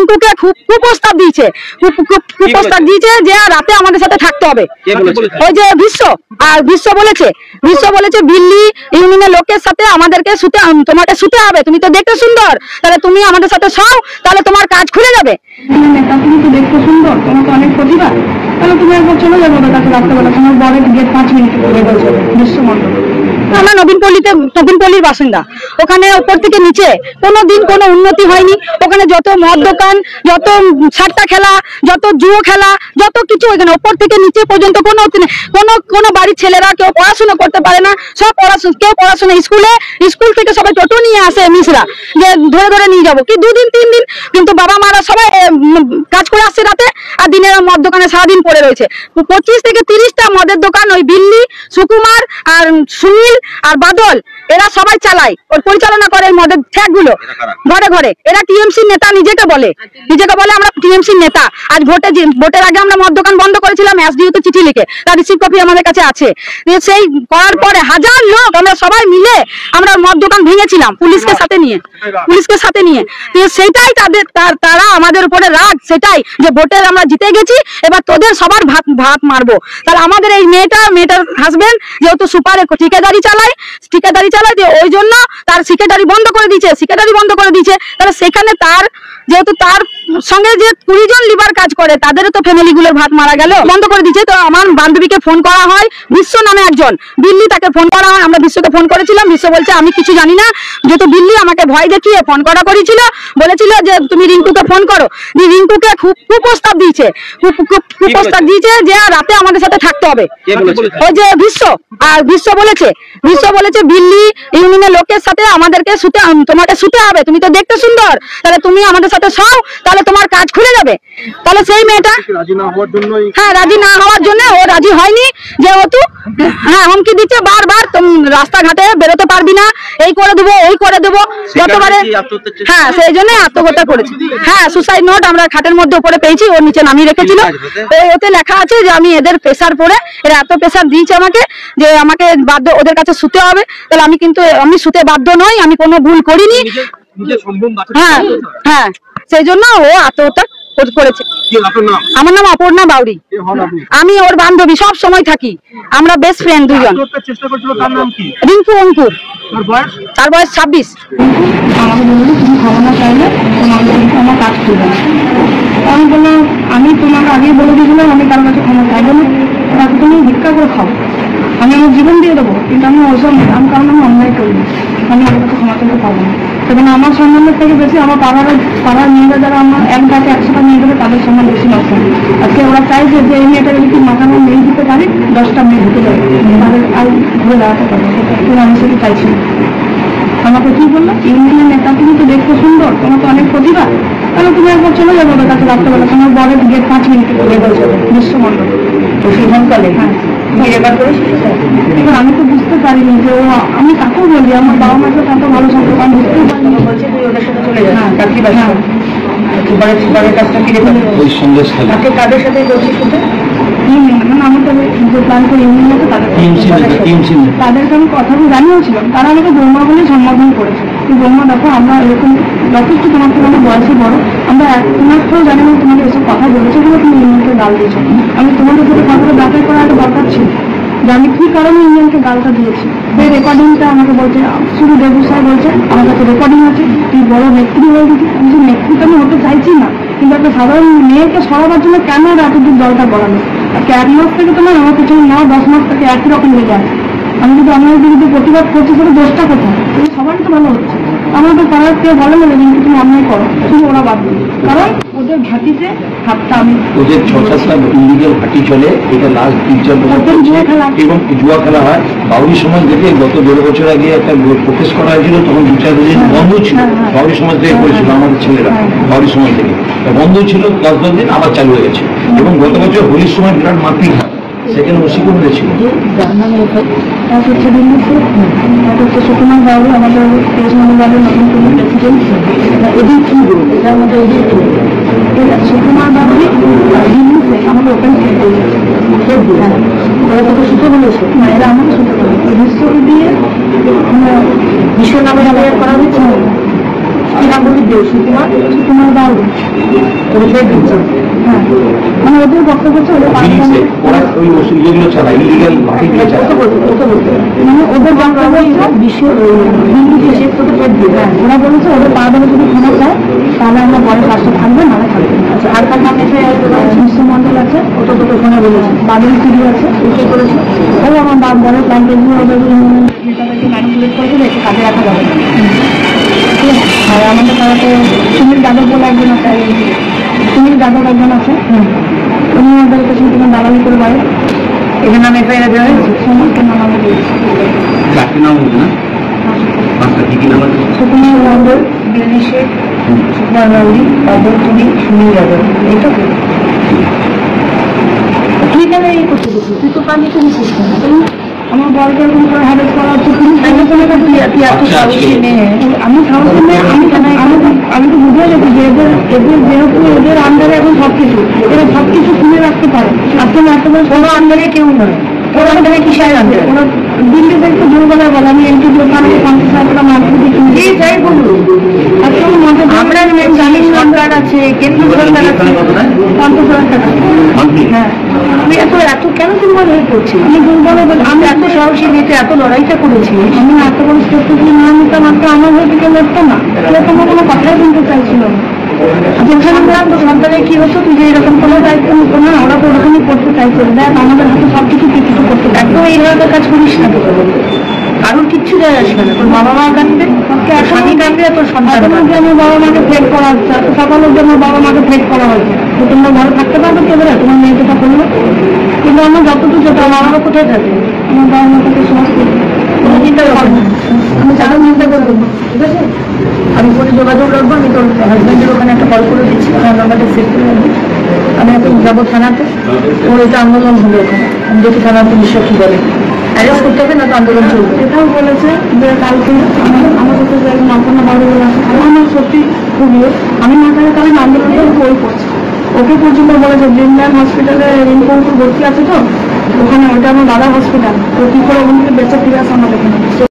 রিঙ্কুকে কুপ্রস্তাব দিয়েছে, কুপ্রস্তাব দিয়েছে যে রাতে আমাদের সাথে থাকতে হবে। ওই যে বিশ্ব বলেছে দিল্লি ইউনিয়নের লোকের সাথে আমাদেরকে তোমাকে শুতে হবে, তুমি তো দেখতে সুন্দর, তাহলে তুমি আমাদের সাথে শাও, তাহলে তোমার কাজ খুলে যাবে। তুমি তো দেখতে সুন্দর, তোমার তো অনেক প্রতিভা, তাহলে তুমি একবার চলে যাবো ওদের কাছে রাত্রেবেলা, তোমার বরের গেট 5 মিনিট করে গেছে বিশ্বমন্ডল। আমরা নবীনপল্লির বাসিন্দা। ওখানে উপর থেকে নিচে কোনোদিন কোনো উন্নতি হয়নি। ওখানে যত মদ দোকান, যত সাট্টা খেলা, যত জুয়ো খেলা, যত কিছু ওখানে উপর থেকে নিচে পর্যন্ত কোনো বাড়ির ছেলেরা কেউ পড়াশোনা করতে পারে না। সব কেউ পড়াশোনা স্কুল থেকে সবাই টোটো নিয়ে আসে মিসরা, যে ধরে ধরে নিয়ে যাবো কি 2 দিন 3 দিন, কিন্তু বাবা মারা সবাই কাজ করে আসছে রাতে, আর দিনের মদ দোকানে সারাদিন পড়ে রয়েছে। 25 থেকে 30টা মদের দোকান ওই বিল্লি, সুকুমার আর সুনীল আর বাদল এরা সবাই চালায়, ওর পরিচালনা করে এই মদের ঠ্যাক গুলো ঘরে ঘরে। এরা টিএমসি নেতা, নিজেকে বলে আমরা টিএমসি নেতা। আজ ভোটের আগে আমরা মদ দোকান বন্ধ করেছিলাম, এসডিওতে চিঠি লিখে, তার রিসিভ কপি আমাদের কাছে আছে। সেই করার পরে 1000 লোক আমরা সবাই মিলে আমরা মদ দোকান ভেঙেছিলাম পুলিশকে সাথে নিয়ে। সেটাই তারা আমাদের উপরে রাগ, সেটাই যে ভোটের আমরা জিতে গেছি, এবার তোদের সবার ভাত মারবো। তাহলে আমাদের এই মেয়েটার হাজবেন্ড যেহেতু সুপারে ঠিকাদারি চালায়, যে ওই জন্য তার ঠিকাদারি বন্ধ করে দিয়েছে। তাহলে সেখানে যেহেতু তার সঙ্গে যে 20 জন লিবার কাজ করে, তাদেরও তো ফ্যামিলি গুলোর ভাত মারা গেল, বন্ধ করে দিয়েছে। তো আমার বান্ধবীকে ফোন করা হয়, বিশ্ব নামে একজন দিল্লি, তাকে ফোন করা হয়। আমরা বিশ্বকে ফোন করেছিলাম, বিশ্ব বলছে আমি কিছু জানি না, যেহেতু দিল্লি আমাকে ভয় দেখিয়ে ফোন করেছিল, বলেছিল যে তুমি রিঙ্কুকে ফোন করো। রিঙ্কুকে কুপ্রস্তাব দিয়েছে যে রাতে আমাদের সাথে থাকতে হবে। ওই যে বিশ্ব বলেছে দিল্লি ইউনিয়নের লোকের সাথে আমাদেরকে তোমাকে শুতে হবে, তুমি তো দেখতে সুন্দর, তাহলে তুমি আমাদের সাথে শাও, তাহলে তোমার কাজ খুলে যাবে। তাহলে সেই মেয়েটা রাজি না হওয়ার জন্য ও রাজি হয়নি, যেহেতু হুমকি দিচ্ছে বারবার, রাস্তাঘাটে বেরোতে পারবি না, এই করে দেবো ওই করে দেবো যতবারে। সেই জন্য আত্মহত্যা করেছে। সুসাইড নোট আমরা খাটের মধ্যে উপরে পেয়েছি, ওর নিচে নামিয়ে রেখেছিল। ওতে লেখা আছে যে আমি এদের প্রেসার পড়ে, এরা এত প্রেসার দিয়েছে আমাকে যে আমাকে বাধ্য ওদের কাছে শুতে হবে। তাহলে আমি শুতে বাধ্য নই, আমি কোনো ভুল করিনি। সেই জন্য ও আত্মহত্যা করেছে। আমার নাম অপর্ণা বাউরি, আমি ওর বান্ধবী, সব সময় থাকি, আমরা বেস্ট ফ্রেন্ড দুজন। রিঙ্কু অঙ্কুর, তার বয়স 26। আমি বললাম আমি তোমাকে আগেই বলে দিয়েছিলাম আমি কারোর কাছে ক্ষমা চাই, বলে তুমি ভিক্ষা করে খাও, আমি আমার জীবন দিয়ে দেবো, কিন্তু আমি ওসব কারণ আমি অন্যায় করিনি, আমি ওদের কাছে ক্ষমা চাইতে পারবো না। তখন আমার সম্মানের থেকে বেশি আমার পাড়ার মেয়েরা যারা আমার 1 গাছে 100টা মেয়ে দেবে, তাদের সম্মান বেশি নষ্ট হয়। আজকে ওরা চাইছে যে এই মেয়েটা যদি মাথানো মেয়ে দিতে পারে, 10টা মেয়ে ঢুকে যাবে, তাদের আর ঘুরে দাঁড়াতে পারবে, কিন্তু আমি সেটা চাইছি না। আমাকে কি বললো, ইউনিয়নের নেতা, তুমি তো দেখতে সুন্দর, তোমার তো অনেক প্রতিভা, তাহলে তুমি একবার চলে যাবো ওদের কাছে রাত্রেবেলা, তোমার বরের গেট 5 মিনিট করে গেছে বিশ্বমন্ডল। এবার আমি তো বুঝতে পারিনি যে ও, আমি কাকেও বলি, আমার বাবা মার সাথে এত ভালো সম্পর্ক, আমি বুঝতেই পারিনি। বলছে তুই ওদের সাথে চলে যাস, কাদের সাথে বলছি শুধু তাদেরকে আমি কথাটা জানিয়েছিলাম, তারা আমাকে বৌমা বলে সম্বোধন করেছে। বৌমা দেখো আমরা এরকম যথেষ্ট তোমার থেকে আমার বয়সে বড়, আমরা তোমার থেকেও জানি না তোমাকে এসব কথা বলেছে বলে তুমি ইউনিয়নকে গাল দিয়েছো। আমি তোমাদের সাথে কথাটা যাচাই করা একটা দরকার ছিল যে আমি কি কারণে ইউনিয়নকে গালটা দিয়েছি। সেই রেকর্ডিংটা আমাকে বলছে, শুধু দেবু সাহেব বলছে আমার কাছে রেকর্ডিং আছে, তুই বড় নেত্রী হয়ে গেছি। আমি যে নেত্রী তো আমি হতে চাইছি না, কিন্তু একটা সাধারণ মেয়েকে সরাবার জন্য কেন এতদূর দলটা করানো। আজকে 1 মাস থেকে তোমার আমার পিছনে 9-10 মাস থেকে একই রকম হয়ে যায়। আমি যদি আমার বিরুদ্ধে প্রতিবাদ করছি, সেটা দোষটা কোথায়? সবারই তো ভালো হচ্ছে, আমার তো পাড়ার কেউ ভালো বলে কিন্তু তুমি অন্যায় করো, শুধু ওরা বাদ দিই, কারণ ওদের ঘাটিতে হাতটা আমি ওদের 6-7টা ইলিগাল ঘাটি চলে, এটা লাস্ট 3-4 বছর এবং জুয়া খেলা হয়। বাউরি সমাজ থেকে গত 1.5 বছর আগে একটা প্রোটেস্ট করা হয়েছিল, তখন 2-4 দিন বন্ধ ছিল, বাউরি সমাজ থেকে করেছিল আমাদের ছেলেরা, বাউরি সমাজ থেকে বন্ধ ছিল, 10-12 দিন আবার চালু হয়ে গেছে। এবং গত বছর হোলির সময় বিরাট মারপিট হয়, সেখানে ওসি করে দিয়েছিল। সুকুমার বাবু আমাদের নতুন প্রেসিডেন্ট, এদিন কি বলবো, এটার মধ্যে সুকুমার বাবু আমাদের ওপেন ওরা তোকে শুতে বলেছে, এরা আমাকে শুতে বলে, বিশ্বকে দিয়ে বিশ্ব নামে করা হচ্ছে। কি নাম বলি দেব সুকুমার বাবু হ্যাঁ মানে ওদের বক্তব্য হচ্ছে ওদের মানে ওদের বক্তব্য হচ্ছে ওরা বলেছে ওদের পা ধরে যদি ক্ষমা চায় তাহলে আমরা পরে পাশে থাকবে নাহলে থাকবে। আচ্ছা আর তার নামে মিশ্র মন্ডল আছে ওটা দুটো ওখানে বলেছে বাদল সিডি আছে ওকে করেছে ও আমার বড় প্ল্যান্টের নেতাদেরকে ম্যানিপুলেট করে দিলে একটু কাজে রাখা যাবে আর আমাদের তারাতে সুনীল যাদব বলে একজন আছে সুনীল যাদব একজন আছে উনি আমাদের কাছে তোমার দালালি করে বাইরে এখানে নাম এফআইআর দেওয়া হয়েছে সমস্ত নাম আমি দিয়েছি সুকুমার মন্ডল দিল্লি শেখ সুকুমার রাউরি বাদল টুনি সুনীল যাদব এই তো তুই কেন এই করতে দেখি তুই তো পানি তুমি করছিস না আমার বলকে এরকম করে হ্যারেস করা হচ্ছে আমি সাহসী মেয়ে আমি তো বুঝে গেছি যে এদের যেহেতু এদের আন্ডারে এখন সবকিছু এরা সবকিছু শুনে রাখতে পারে আজকে একেবারে কোনো আন্ডারে কেউ নয় ওরা আন্ডারে কিসের আন্ডারে ওরা দিল্লি থেকে একটু দুর্বলায় বলে আমি এমপি দোকান 50,000 টাকা মার্কেটে কিনে যাই বলুন আমরা জানি সরকার আছে কেন্দ্র সরকার আছে 50,000 টাকা হ্যাঁ আমি এত কেন দুর্বল হয়ে পড়ছি আমি দুর্বল আমি এত সাহসী মেয়েতে এত লড়াইটা করেছি আমি এত বড় স্টেপ না নিতাম আজকে আমার হয়ে থেকে লড়তো না তাহলে তোমার কোনো কথাই বলতে চাইছিল তো সরকারের কি হতো তুই যে এরকম কোনো দায়িত্ব নিত না ওরা তো ওরকমই করতে চাইছিল দেখ আমাদের হাতে সবকিছু কিছু করতে একদম এই ধরনের কাজ করিস না তো কারোর কিচ্ছু যায় আসবে না তোর বাবা মা কাঁদবে স্বামী কাঁদবে তোর সন্তান আমার বাবা মাকে ফেক করা হচ্ছে সকালের জন্য বাবা মাকে ফেক করা হয়েছে তো তোমরা ঘরে থাকতে পারবে কে বলে তোমার মেয়েকে তা করবে কিন্তু আমার যতটুকু যেটা বাবা কোথায় থাকে আমার বাবা মা থেকে সমস্ত চিন্তা করবো না আমি চাকরি চিন্তা করবো ঠিক আছে আমি ফোনে যোগাযোগ রাখবো আমি তোর হাজব্যান্ডের ওখানে একটা কল করে দিচ্ছি ওখানে নাম্বারটা সেভ করে রাখবি আমি এখন যাবো থানাতে ওর এটা আন্দোলন হবে ওখানে আমি দেখি থানার পুলিশরা কি বলে অ্যারেস্ট করতে হবে না তো আন্দোলন চলবে এটাও বলেছে যে কালকে আমার কাছে যে একজন অপর্ণা বাড়িগুলো আছে আমার সত্যি খুবই আমি না থাকার কারণে আন্দোলনটা বই করছি ওকে পর্যন্ত বলেছে ড্রিমল্যান্ড হসপিটালে রিঙ্কুর ভর্তি আছে তো ওখানে ওটা আমার দাদা হসপিটাল তো কি করে ওখান থেকে বেঁচে ফিরে আসে আমাদের এখানে